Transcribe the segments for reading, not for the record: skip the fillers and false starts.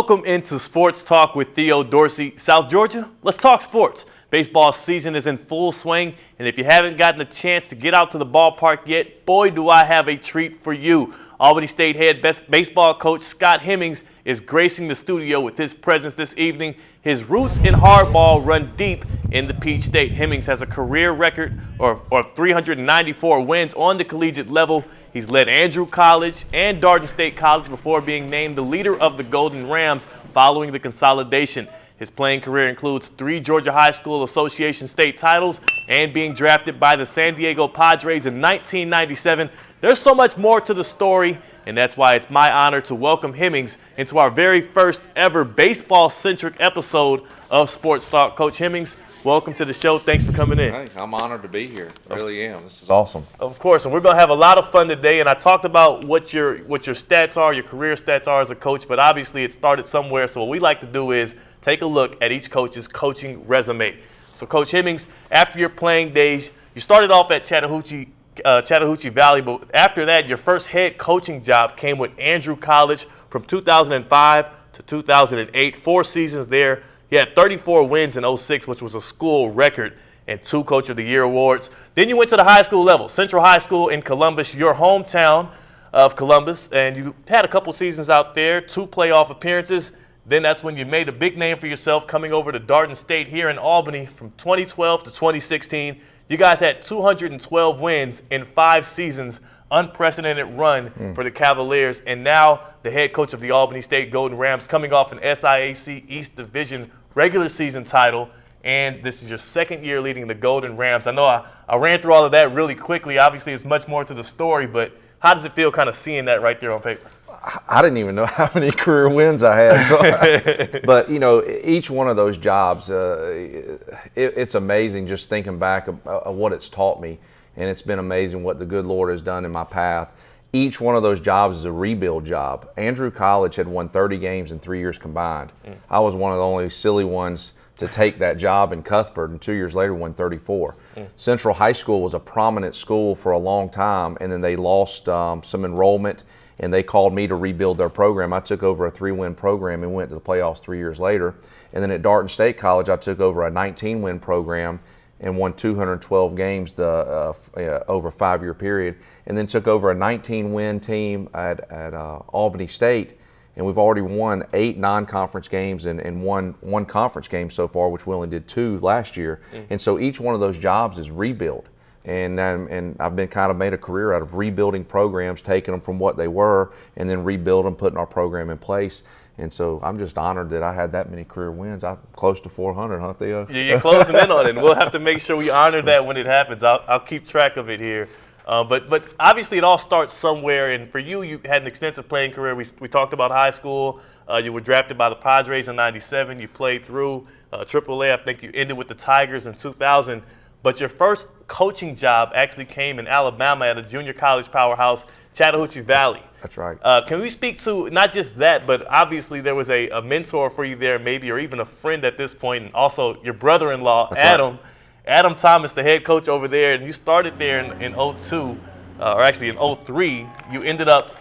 Welcome into Sports Talk with Theo, Dorsey, South Georgia. Let's talk sports. Baseball season is in full swing, and if you haven't gotten a chance to get out to the ballpark yet, boy, do I have a treat for you. Albany State head baseball coach Scot Hemmings is gracing the studio with his presence this evening. His roots in hardball run deep in the Peach State. Hemmings has a career record of 394 wins on the collegiate level. He's led Andrew College and Darton State College before being named the leader of the Golden Rams following the consolidation. His playing career includes 3 Georgia High School Association state titles and being drafted by the San Diego Padres in 1997. There's so much more to the story, and that's why it's my honor to welcome Hemmings into our very first ever baseball-centric episode of Sports Talk. Coach Hemmings, welcome to the show. Thanks for coming in. Hey, I'm honored to be here. I really am. This is awesome. Of course, and we're going to have a lot of fun today, and I talked about what your stats are, your career stats are as a coach, but obviously it started somewhere, so what we like to do is take a look at each coach's coaching resume. So, Coach Hemmings, after your playing days, you started off at Chattahoochee Valley, but after that, your first head coaching job came with Andrew College from 2005 to 2008, 4 seasons there. He had 34 wins in 06, which was a school record, and 2 Coach of the Year awards. Then you went to the high school level, Central High School in Columbus, your hometown of Columbus, and you had a couple seasons out there, 2 playoff appearances. Then that's when you made a big name for yourself coming over to Darton State here in Albany from 2012 to 2016. You guys had 212 wins in 5 seasons, unprecedented run for the Cavaliers, and now the head coach of the Albany State Golden Rams coming off an SIAC East Division regular season title, and this is your 2nd year leading the Golden Rams. I know I ran through all of that really quickly. Obviously, it's much more to the story, but how does it feel kind of seeing that right there on paper? I didn't even know how many career wins I had. So but, you know, each one of those jobs, it's amazing just thinking back of what it's taught me. And it's been amazing what the good Lord has done in my path. Each one of those jobs is a rebuild job. Andrew College had won 30 games in 3 years combined. I was one of the only silly ones to take that job in Cuthbert, and 2 years later won 34. Central High School was a prominent school for a long time, and then they lost some enrollment, and they called me to rebuild their program. I took over a 3-win program and went to the playoffs 3 years later. And then at Darton State College, I took over a 19-win program and won 212 games over a 5-year period, and then took over a 19-win team at Albany State. And we've already won 8 non-conference games and one conference game so far, which we only did 2 last year. And so each one of those jobs is rebuild. And I've been kind of made a career out of rebuilding programs, taking them from what they were, and then rebuild them, putting our program in place. And so I'm just honored that I had that many career wins. I'm close to 400, huh, Theo? Yeah, you're closing in on it. And we'll have to make sure we honor that when it happens. I'll keep track of it here. But obviously it all starts somewhere, and for you, you had an extensive playing career. We talked about high school. You were drafted by the Padres in '97. You played through AAA. I think you ended with the Tigers in 2000. But your first coaching job actually came in Alabama at a junior college powerhouse, Chattahoochee Valley. That's right. Can we speak to not just that, but obviously there was a mentor for you there maybe, or even a friend at this point, and also your brother-in-law, Adam. Right. Adam Thomas, the head coach over there, and you started there in 02, or actually in 03. You ended up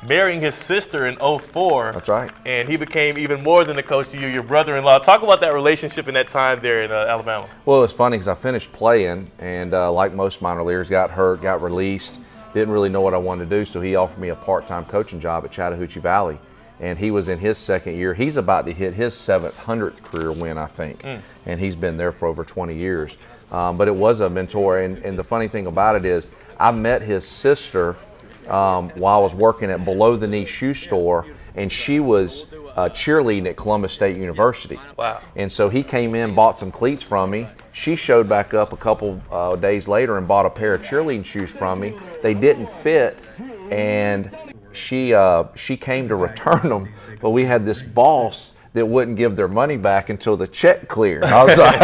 marrying his sister in 04. That's right. And he became even more than a coach to you, your brother-in-law. Talk about that relationship in that time there in Alabama. Well, it's funny because I finished playing, and like most minor leaguers, got hurt, got released, didn't really know what I wanted to do, so he offered me a part-time coaching job at Chattahoochee Valley. And he was in his 2nd year. He's about to hit his 700th career win, I think. And he's been there for over 20 years. But it was a mentor. And the funny thing about it is I met his sister while I was working at Below the Knee Shoe Store, and she was cheerleading at Columbus State University. Wow. And so he came in, bought some cleats from me. She showed back up a couple days later and bought a pair of cheerleading shoes from me. They didn't fit, and she came to return them, but we had this boss that wouldn't give their money back until the check cleared. I was like,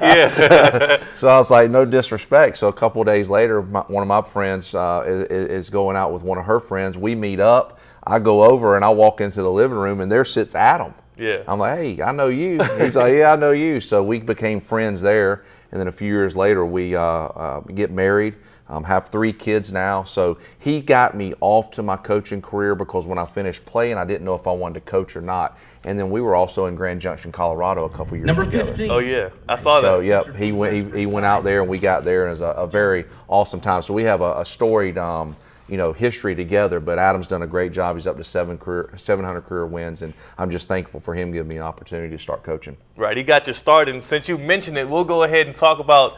yeah. So I was like, no disrespect. So a couple of days later, one of my friends is going out with one of her friends. We meet up. I go over and I walk into the living room, and there sits Adam. Yeah. I'm like, hey, I know you. He's like, yeah, I know you. So we became friends there. And then a few years later, we get married. Have 3 kids now. So he got me off to my coaching career because when I finished playing, I didn't know if I wanted to coach or not. And then we were also in Grand Junction, Colorado a couple years together. 15. Oh, yeah. I saw that. So, yep, he went out there and we got there, and it was a very awesome time. So we have a storied history together, but Adam's done a great job. He's up to 700 career wins, and I'm just thankful for him giving me an opportunity to start coaching. Right, he got you started, and since you mentioned it, we'll go ahead and talk about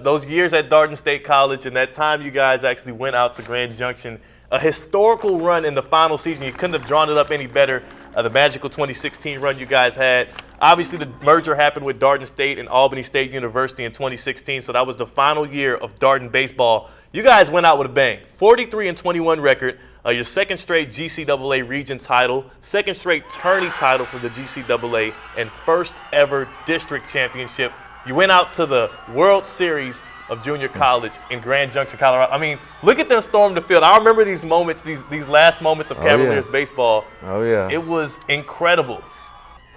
those years at Darton State College and that time you guys actually went out to Grand Junction. A historical run in the final season. You couldn't have drawn it up any better. The magical 2016 run you guys had. Obviously, the merger happened with Darton State and Albany State University in 2016, so that was the final year of Darton baseball. You guys went out with a bang. 43-21 record, your second straight GCAA region title, second straight tourney title for the GCAA, and first ever district championship. You went out to the World Series of junior college in Grand Junction, Colorado. I mean, look at them storm the field. I remember these moments, these last moments of Cavaliers baseball. Oh, yeah. It was incredible.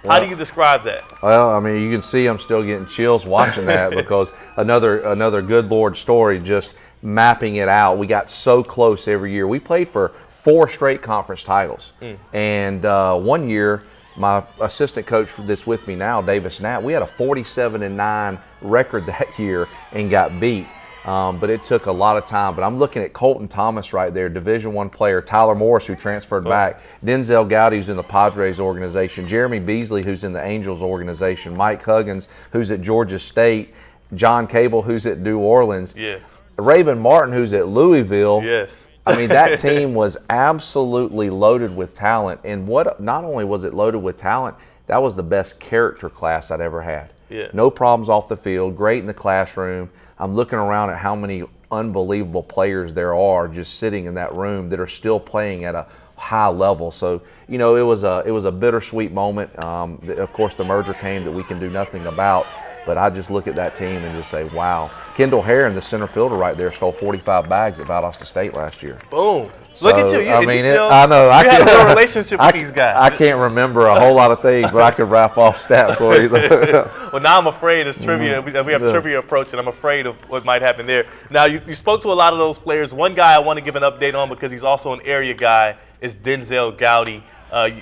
How do you describe that? Well, I mean, you can see I'm still getting chills watching that because another good Lord story, just mapping it out. We got so close every year. We played for 4 straight conference titles. And one year, my assistant coach that's with me now, Davis Knapp, we had a 47-9 record that year and got beat. But it took a lot of time. But I'm looking at Colton Thomas right there, Division I player, Tyler Morris, who transferred back, Denzel Gowdy, who's in the Padres organization, Jeremy Beasley, who's in the Angels organization, Mike Huggins, who's at Georgia State, John Cable, who's at New Orleans, Raven Martin, who's at Louisville. Yes. I mean, that team was absolutely loaded with talent. And not only was it loaded with talent, that was the best character class I'd ever had. Yeah. No problems off the field, great in the classroom. I'm looking around at how many unbelievable players there are just sitting in that room that are still playing at a high level. So, it was a bittersweet moment. Of course, the merger came that we can do nothing about. But I just look at that team and just say, wow. Kendall Herron, the center fielder right there, stole 45 bags at Valdosta State last year. Boom. So, look at you. I mean, I know. You have a good relationship with these guys. I can't remember a whole lot of things, but I could rap off stats for you. Well, now I'm afraid it's trivia. We have trivia approach, and I'm afraid of what might happen there. Now, you spoke to a lot of those players. One guy I want to give an update on because he's also an area guy is Denzel Gowdy.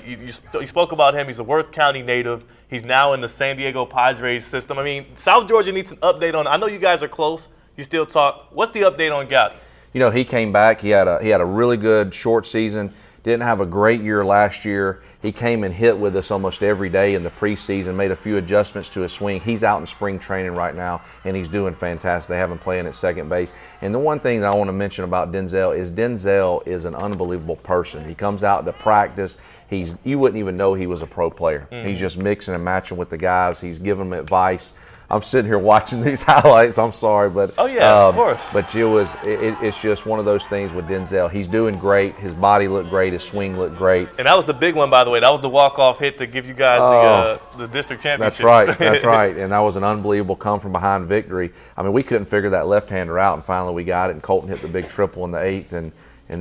You spoke about him. He's a Worth County native. He's now in the San Diego Padres system. I mean, South Georgia needs an update on. I know you guys are close. You still talk. What's the update on Gowdy? He came back. He had a really good short season. Didn't have a great year last year. He came and hit with us almost every day in the preseason, made a few adjustments to his swing. He's out in spring training right now, and he's doing fantastic. They have him playing at second base. And the one thing that I want to mention about Denzel is an unbelievable person. He comes out to practice. You wouldn't even know he was a pro player. He's just mixing and matching with the guys. He's giving them advice. I'm sitting here watching these highlights. I'm sorry, but of course. But it's just one of those things with Denzel. He's doing great. His body looked great. His swing looked great. And that was the big one, by the way. That was the walk-off hit to give you guys the district championship. That's right. That's right. And that was an unbelievable come-from-behind victory. I mean, we couldn't figure that left-hander out, and finally we got it. And Colton hit the big triple in the 8th, and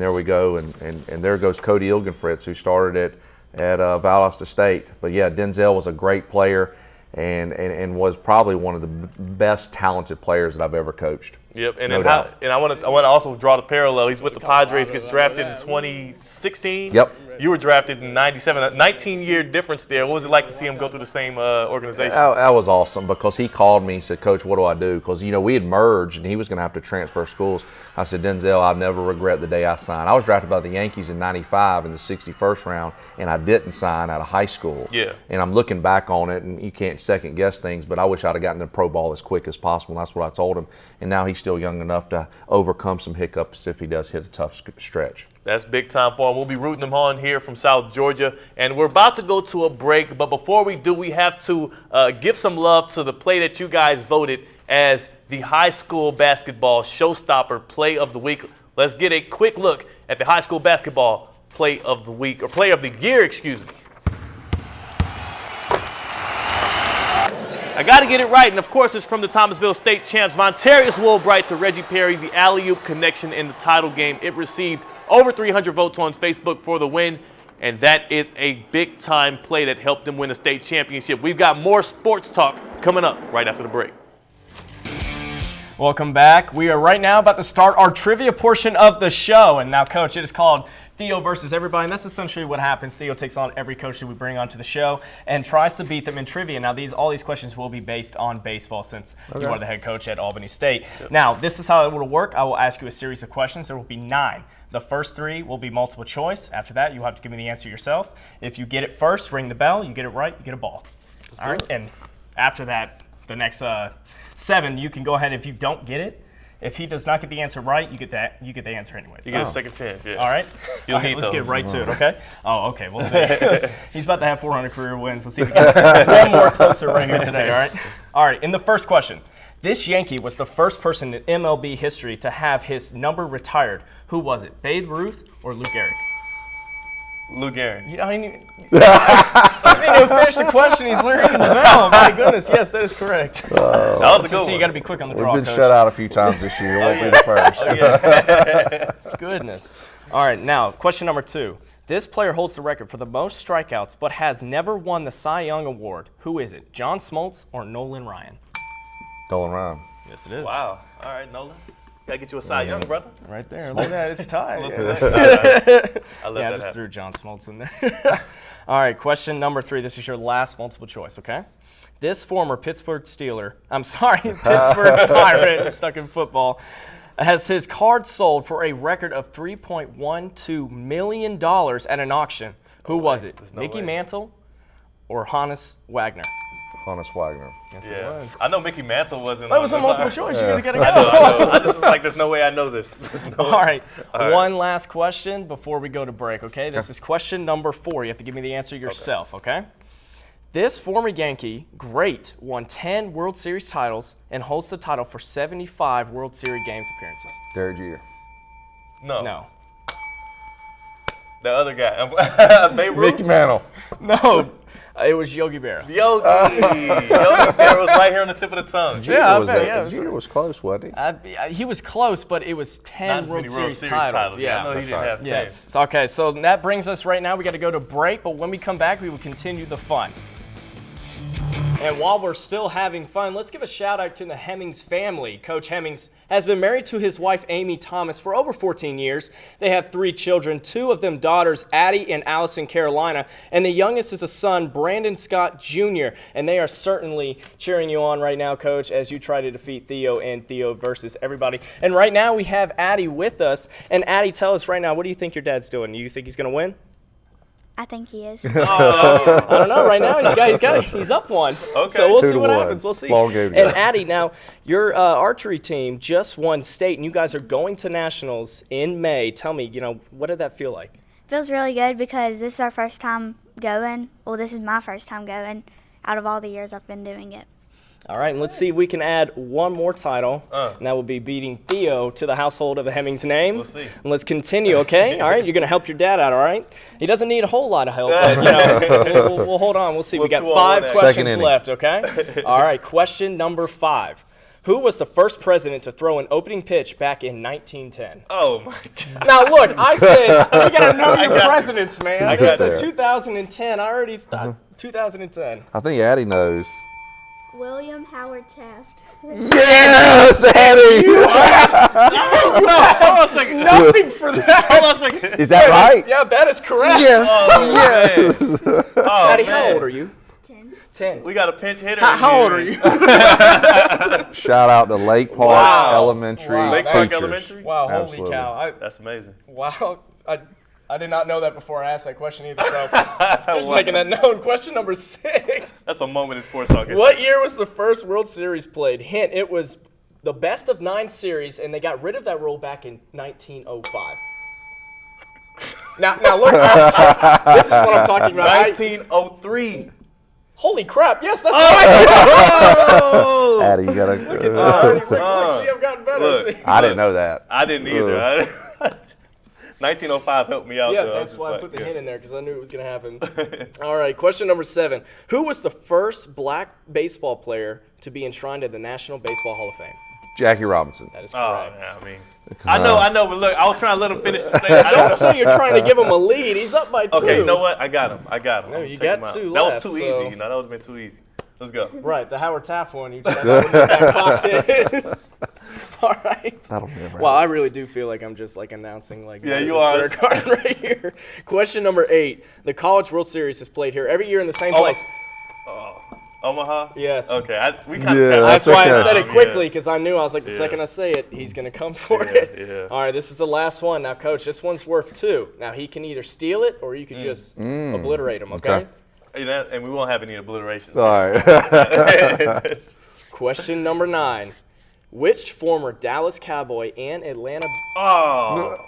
there we go. And there goes Cody Ilgenfritz, who started at Valdosta State. But yeah, Denzel was a great player. And was probably one of the best talented players that I've ever coached. Yep, and I want to also draw the parallel. He's with the Padres, gets drafted in 2016. Yep. You were drafted in 97. A 19-year difference there. What was it like to see him go through the same organization? That was awesome because he called me and said, Coach, what do I do? Because, we had merged and he was going to have to transfer schools. I said, Denzel, I'll never regret the day I signed. I was drafted by the Yankees in 95 in the 61st round, and I didn't sign out of high school. Yeah. And I'm looking back on it, and you can't second guess things, but I wish I'd have gotten to pro ball as quick as possible. And that's what I told him. And now he's still young enough to overcome some hiccups if he does hit a tough stretch. That's big time for him. We'll be rooting him on here from South Georgia. And we're about to go to a break. But before we do, we have to give some love to the play that you guys voted as the high school basketball showstopper play of the week. Let's get a quick look at the high school basketball play of the week, or play of the year, excuse me. I got to get it right, and of course it's from the Thomasville State champs, Vontarius Woolbright to Reggie Perry, the alley-oop connection in the title game. It received over 300 votes on Facebook for the win, and that is a big-time play that helped them win a state championship. We've got more sports talk coming up right after the break. Welcome back. We are right now about to start our trivia portion of the show. And now, Coach, it is called Theo versus everybody. And that's essentially what happens. Theo takes on every coach that we bring onto the show and tries to beat them in trivia. Now, all these questions will be based on baseball since you are the head coach at Albany State. Yep. Now, this is how it will work. I will ask you a series of questions. There will be 9. The first 3 will be multiple choice. After that, you'll have to give me the answer yourself. If you get it first, ring the bell. You get it right, you get a ball. All right. And after that, the next 7, you can go ahead. If you don't get it, if he does not get the answer right, you get the anscer anyways. You get a second chance, yeah. All right? You'll need let's those. get right to it, okay? Oh, okay, we'll see. He's about to have 400 career wins. Let's see if he gets one more closer ring today, all right? All right, in the first question, this Yankee was the first person in MLB history to have his number retired. Who was it, Babe Ruth or Lou Gehrig? Lou Gehrig. You didn't even finish the question. He's ringing the bell. My goodness, yes, that is correct. That was a good one. See, you got to be quick on the draw, We've been Coach. shut out a few times this year. Won't be the first. Oh, yeah. Goodness. All right, now, question number 2. This player holds the record for the most strikeouts but has never won the Cy Young Award. Who is it, John Smoltz or Nolan Ryan? Nolan Ryan. Yes, it is. Wow. All right, Nolan. Gotta get you a Cy Young, brother. Right there. Look at that. It's tied. I love Yeah, I that. just threw John Smoltz in there. All right, question number 3. This is your last multiple choice, okay? This former Pittsburgh Pittsburgh Pirate, I'm stuck in football, has his card sold for a record of $3.12 million at an auction. Who was it? Mickey Mantle or Hannes Wagner? Hannes Wagner. Yes, it was. I know Mickey Mantle wasn't. That was a multiple choice. Yeah. You gotta go. I know. I just was like, there's no way I know this. All right. One last question before we go to break, okay? This is question number 4. You have to give me the answer yourself, okay? This former Yankee great won 10 World Series titles and holds the title for 75 World Series games appearances. Derek Jeter. No. The other guy. Babe Ruth? Mickey Mantle. No. It was Yogi Berra. Yogi Berra was right here on the tip of the tongue. Jeter was close, wasn't he? He was close, but it was 10 Not World as many Series titles. Yeah, I know he that's didn't right. have 10. Yes. Okay, so that brings us right now. We got to go to break, but when we come back, we will continue the fun. And while we're still having fun, let's give a shout out to the Hemmings family. Coach Hemmings has been married to his wife, Amy Thomas, for over 14 years. They have 3 children, 2 of them daughters, Addie and Allison Carolina, and the youngest is a son, Brandon Scott Jr., and they are certainly cheering you on right now, Coach, as you try to defeat Theo and Theo versus everybody. And right now we have Addie with us. And Addie, tell us right now, what do you think your dad's doing? Do you think he's going to win? I think he is. I don't know. Right now, he's up 1. Okay. So we'll see 2-1. what happens. We'll see. Long game. And Addie, now your archery team just won state, and you guys are going to nationals in May. Tell me, what did that feel like? Feels really good because this is our first time going. Well, this is my first time going out of all the years I've been doing it. All right, and let's see if we can add one more title, and that will be beating Theo to the household of the Hemmings name. We'll see. And let's continue, okay? All right, you're going to help your dad out, all right? He doesn't need a whole lot of help, but, we'll hold on. We'll see. We got 5 questions left, okay? All right, question number 5. Who was the first president to throw an opening pitch back in 1910? Oh, my God. Now, look, I said, you got to know your presidents, man. I got So that. 2010, I already stopped. 2010. I think Addie knows. William Howard Taft. Yes, Addie! Nothing for that. Hold on a second. Is that right? Yeah, that is correct. Yes. Oh, man. Oh, Addie, man. how old are you? 10. 10. We got a pinch hitter. How old are you? Shout out to Lake Park Wow. Elementary Wow. Lake Park teachers. Elementary? Wow, holy Absolutely. cow. That's amazing. Wow. I did not know that before I asked that question either, so just making that known. Question number 6. That's a moment in sports talk. What year was the first World Series played? Hint, it was the best of 9 series, and they got rid of that rule back in 1905. Now look, this is what I'm talking about. 1903. Holy crap, yes, that's right. Oh! Addie, you gotta. See, I've gotten better. Look. See? I didn't know that. I didn't either. 1905 helped me out. Yeah, though. that's why I put the hint in there, because I knew it was going to happen. All right, question number 7. Who was the first black baseball player to be enshrined in the National Baseball Hall of Fame? Jackie Robinson. That is Oh, correct. yeah, I know, but look, I was trying to let him finish the statement. Don't say you're trying to give him a lead. He's up by 2. Okay, you know what? I got him. No, I'm you gonna got take him out. 2 That left, was too so- easy. That would have been too easy. Let's go. Right, the Howard Taft one. You got that one in your back pocket. All right. That'll never Well, I happen. really do feel like I'm just like announcing like Yeah, you Madison are. Square Garden right here. Question number 8. The College World Series is played here every year in the same place. Omaha? Yes. Okay, we kind Yeah, of That's why I okay. said it Yeah. quickly because I knew I was like the second I say it, he's going to come for it. yeah. All right, this is the last one. Now, Coach, this one's worth 2. Now, he can either steal it or you can just obliterate him, okay? Okay. And we won't have any obliterations. All right. Question number 9. Which former Dallas Cowboy and Atlanta... Oh.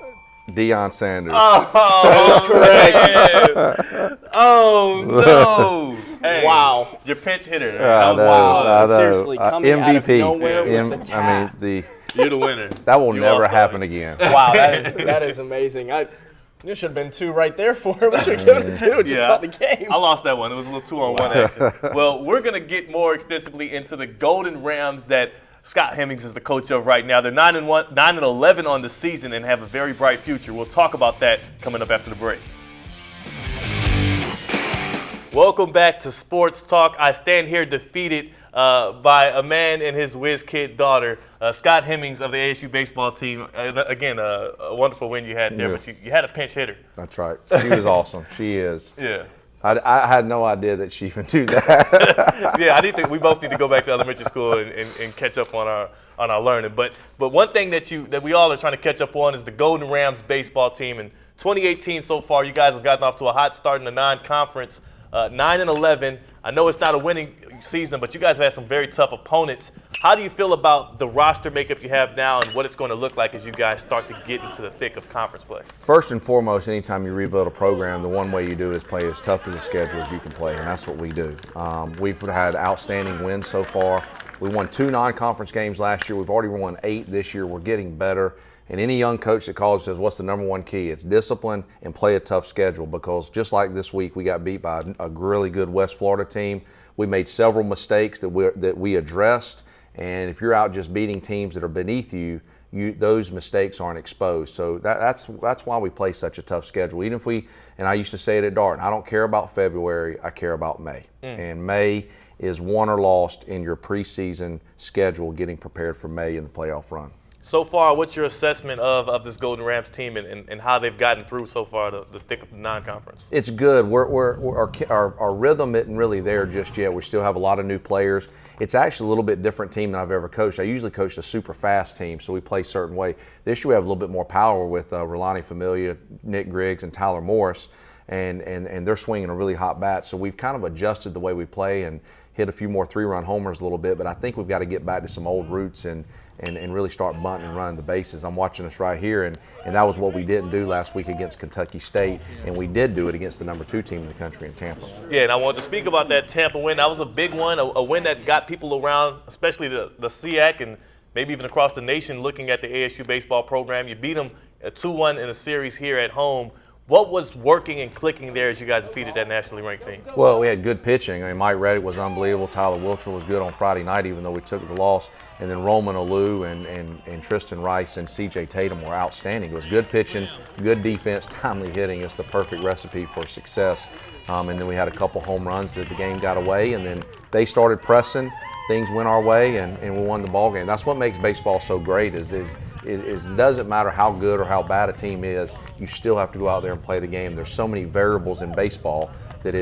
Deion Sanders. Oh, correct. Oh, no. Hey, Wow. your pinch hitter. I That was know, wow. I know. Seriously, coming out of MVP. nowhere with the I tap. mean, You're the winner. that will You never also- happen again. Wow, that is amazing. You should have been 2 right there for him. We should have given him 2. Just caught the game. I lost that one. It was a little 2-on-1 action. Well, we're going to get more extensively into the Golden Rams that Scot Hemmings is the coach of right now. They're 9-11 on the season and have a very bright future. We'll talk about that coming up after the break. Welcome back to Sports Talk. I stand here defeated by a man and his whiz kid daughter, Scot Hemmings of the ASU baseball team. Again, a wonderful win you had there, Yeah. but you had a pinch hitter. That's right. She was awesome. She is. Yeah. I had no idea that she even do that. Yeah, we both need to go back to elementary school and catch up on our learning. But one thing that we all are trying to catch up on is the Golden Rams baseball team. In 2018 so far, you guys have gotten off to a hot start in the non-conference, 9-11. I know it's not a winning season, but you guys have had some very tough opponents. How do you feel about the roster makeup you have now and what it's going to look like as you guys start to get into the thick of conference play? First and foremost, anytime you rebuild a program, the one way you do it is play as tough as a schedule as you can play, and that's what we do. We've had outstanding wins so far. We won 2 non-conference games last year. We've already won 8 this year. We're getting better. And any young coach that calls says, what's the number one key? It's discipline and play a tough schedule, because just like this week, we got beat by a really good West Florida team. We made several mistakes that we addressed. And if you're out just beating teams that are beneath you, those mistakes aren't exposed. So that's why we play such a tough schedule. Even if and I used to say it at Darton, I don't care about February, I care about May. And May is won or lost in your preseason schedule, getting prepared for May in the playoff run. So far, what's your assessment of this Golden Rams team and how they've gotten through so far the thick of the non-conference? It's good. Our rhythm isn't really there just yet. We still have a lot of new players. It's actually a little bit different team than I've ever coached. I usually coached a super fast team, so we play a certain way. This year we have a little bit more power with Relani Familia, Nick Griggs, and Tyler Morris, and they're swinging a really hot bat. So we've kind of adjusted the way we play and hit a few more 3-run homers a little bit, but I think we've got to get back to some old roots and really start bunting and running the bases. I'm watching us right here, and that was what we didn't do last week against Kentucky State, and we did do it against the number 2 team in the country in Tampa. Yeah, and I wanted to speak about that Tampa win. That was a big one, a win that got people around, especially the SEAC and maybe even across the nation, looking at the ASU baseball program. You beat them 2-1 in a series here at home. What was working and clicking there as you guys defeated that nationally ranked team? Well, we had good pitching. I mean, Mike Reddick was unbelievable. Tyler Wilcher was good on Friday night, even though we took the loss. And then Roman Alou and Tristan Rice and C.J. Tatum were outstanding. It was good pitching, good defense, timely hitting. It's the perfect recipe for success. And then we had a couple home runs that the game got away, and then they started pressing. Things went our way, and we won the ball game. That's what makes baseball so great. Is it doesn't matter how good or how bad a team is, you still have to go out there and play the game. There's so many variables in baseball that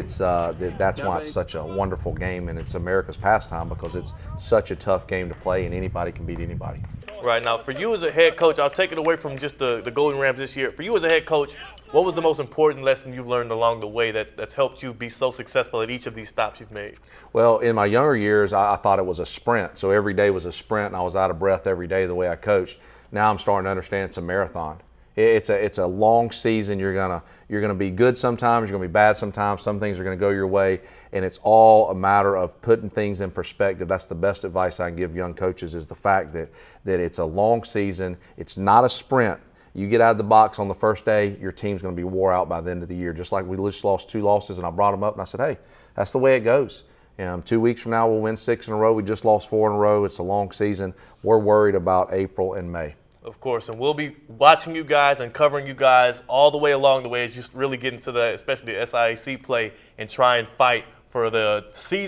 that's why it's such a wonderful game, and it's America's pastime, because it's such a tough game to play, and anybody can beat anybody. Right. Now, for you as a head coach, I'll take it away from just the Golden Rams this year. For you as a head coach, what was the most important lesson you've learned along the way that's helped you be so successful at each of these stops you've made? Well, in my younger years, I thought it was a sprint. So every day was a sprint, and I was out of breath every day the way I coached. Now I'm starting to understand it's a marathon. It's a long season. You're gonna be good sometimes. You're gonna be bad sometimes. Some things are gonna go your way, and it's all a matter of putting things in perspective. That's the best advice I can give young coaches, is the fact that it's a long season. It's not a sprint. You get out of the box on the first day, your team's going to be wore out by the end of the year. Just like we just lost 2 losses, and I brought them up and I said, hey, that's the way it goes. 2 weeks from now, we'll win 6 in a row. We just lost 4 in a row. It's a long season. We're worried about April and May. Of course, and we'll be watching you guys and covering you guys all the way along the way as you really get into especially the SIAC play and try and fight for the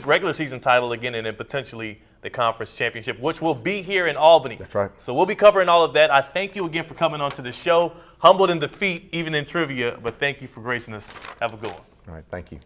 regular season title again, and then potentially the conference championship, which will be here in Albany. That's right. So we'll be covering all of that. I thank you again for coming on to the show. Humbled in defeat, even in trivia, but thank you for gracing us. Have a good one. All right, thank you.